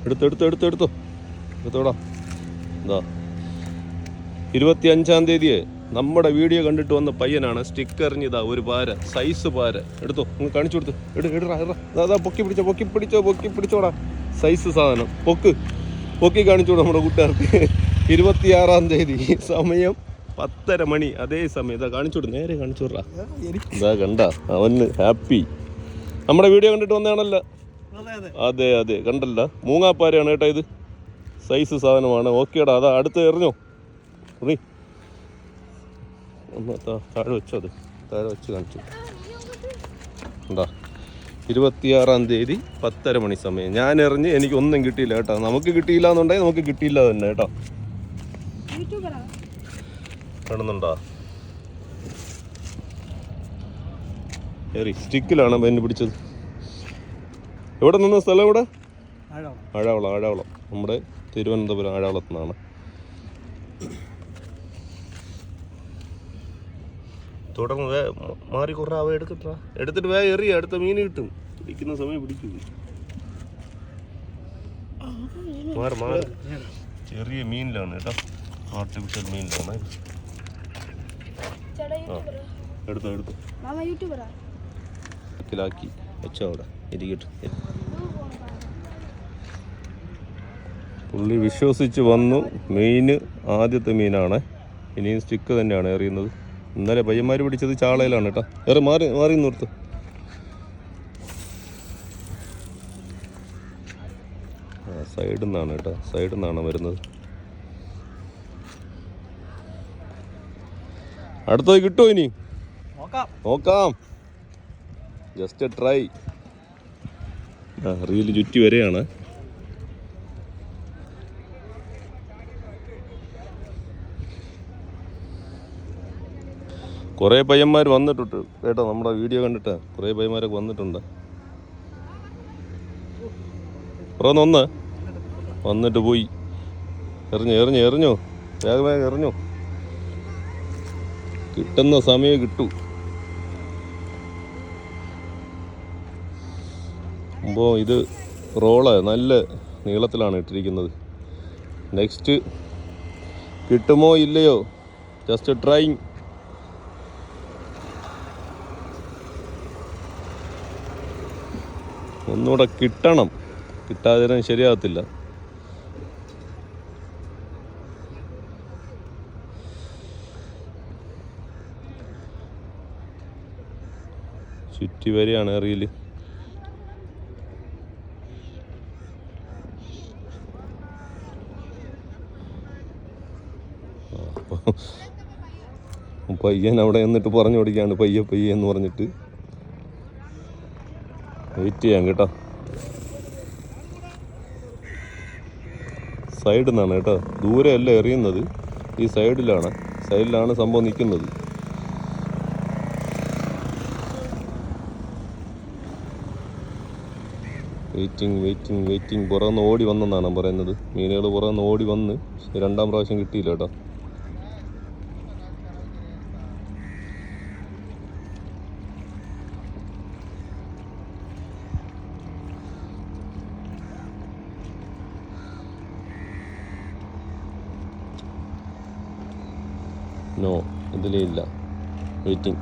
എടുത്തോടാ. എന്താ 25-ാം തീയതിയെ നമ്മുടെ വീഡിയോ കണ്ടിട്ട് വന്ന പയ്യനാണ് സ്റ്റിക്കർ എറിഞ്ഞതാ. ഒരു പാര, സൈസ് പാര. എടുത്തോ, നിങ്ങൾ കാണിച്ചു കൊടുത്ത്. അതാ പൊക്കി പിടിച്ചോടാ. സൈസ് സാധനം പൊക്കി കാണിച്ചോളൂ നമ്മുടെ കൂട്ടുകാർക്ക്. 26-ാം തീയതി സമയം 10:30 മണി. അതേ സമയം ഇതാ കാണിച്ചോട്, നേരെ കാണിച്ചോടാ. ഇതാ കണ്ട, അവന് ഹാപ്പി. നമ്മുടെ വീഡിയോ കണ്ടിട്ട് വന്നതാണല്ലോ. അതെ കണ്ടല്ല, മൂങ്ങാപ്പാരയാണ് കേട്ടോ ഇത്. സൈസ് സാധനമാണ്. ഓക്കേടാ, അതാ അടുത്ത് എറിഞ്ഞോ. ഒന്ന് താഴെ വെച്ചോ, താഴെ വെച്ച് കാണിച്ചു. എന്താ 26-ാം തീയതി 10:30 മണി സമയം. ഞാൻ എറിഞ്ഞ് എനിക്കൊന്നും കിട്ടിയില്ല കേട്ടോ. നമുക്ക് കിട്ടിയില്ല എന്നുണ്ടെങ്കിൽ നമുക്ക് കിട്ടിയില്ല തന്നെ കേട്ടോ. കാണുന്നുണ്ടോ? സ്റ്റിക്കിലാണ് എന്നെ പിടിച്ചത്. എവിടെ നിന്ന സ്ഥലം? ഇവിടെ ആഴാവളം. നമ്മുടെ തിരുവനന്തപുരം ആഴാവളത്തു നിന്നാണ്. തുടർന്ന് മാറി കുറേ അവ എടുത്തിട്ട് വേഗം എറിയ. അടുത്ത മീൻ കിട്ടും. പിടിക്കുന്ന സമയം പിടിക്കും. മാറി ചെറിയ മീനിലാണ് കേട്ടോ, ആർട്ടിഫിഷ്യൽ മീനിലാണ്. എടുത്തോ ാക്കി വെച്ചോ, അവിടെ ഇരിക്കട്ടെ. പുള്ളി വിശ്വസിച്ച് വന്നു. മീന് ആദ്യത്തെ മീനാണ്. ഇനിയും സ്റ്റിക്ക് തന്നെയാണ് എറിയുന്നത്. ഇന്നലെ പയ്യന്മാർ പിടിച്ചത് ചാളയിലാണ് കേട്ടോ. മാറി നിർത്ത്. സൈഡിൽ നിന്നാണ് കേട്ടോ, സൈഡിൽ നിന്നാണ് വരുന്നത്. അടുത്തത് കിട്ടുമോ? ഇനി നോക്കാം. Just try. റീല് ചുറ്റി വരെയാണ്. കുറേ പയ്യന്മാർ വന്നിട്ടുണ്ട് കേട്ടോ. നമ്മുടെ വീഡിയോ കണ്ടിട്ട് കുറേ പയ്യന്മാരൊക്കെ വന്നിട്ടുണ്ട്. ഒന്ന് വന്നിട്ട് പോയി. എറിഞ്ഞോ വേഗം എറിഞ്ഞോ. കിട്ടുന്ന സമയം കിട്ടൂ. അപ്പോൾ ഇത് റോള് നല്ല നീളത്തിലാണ് ഇട്ടിരിക്കുന്നത്. നെക്സ്റ്റ് കിട്ടുമോ ഇല്ലയോ, ജസ്റ്റ് ട്രൈങ്. ഒന്നുകൂടെ കിട്ടണം, കിട്ടാതെ ശരിയാകത്തില്ല. ചുറ്റി വരെയാണ് റീല്. പയ്യൻ അവിടെ നിന്നിട്ട് പറഞ്ഞു കൊടുക്കുകയാണ് പയ്യെ എന്ന് പറഞ്ഞിട്ട്. വെയിറ്റ് ചെയ്യാം കേട്ടോ. സൈഡിൽ നിന്നാണ് കേട്ടോ, ദൂരെയല്ല എറിയുന്നത്, ഈ സൈഡിലാണ് സംഭവം നിൽക്കുന്നത്. വെയിറ്റിംഗ്. പുറത്തുനിന്ന് ഓടി വന്നെന്നാണ് പറയുന്നത്. മീനുകൾ പുറത്തുനിന്ന് ഓടി വന്ന് 2ാം പ്രാവശ്യം കിട്ടിയില്ല കേട്ടോ. നോ, ഇതിലേ ഇല്ല. വെയിറ്റിംഗ്.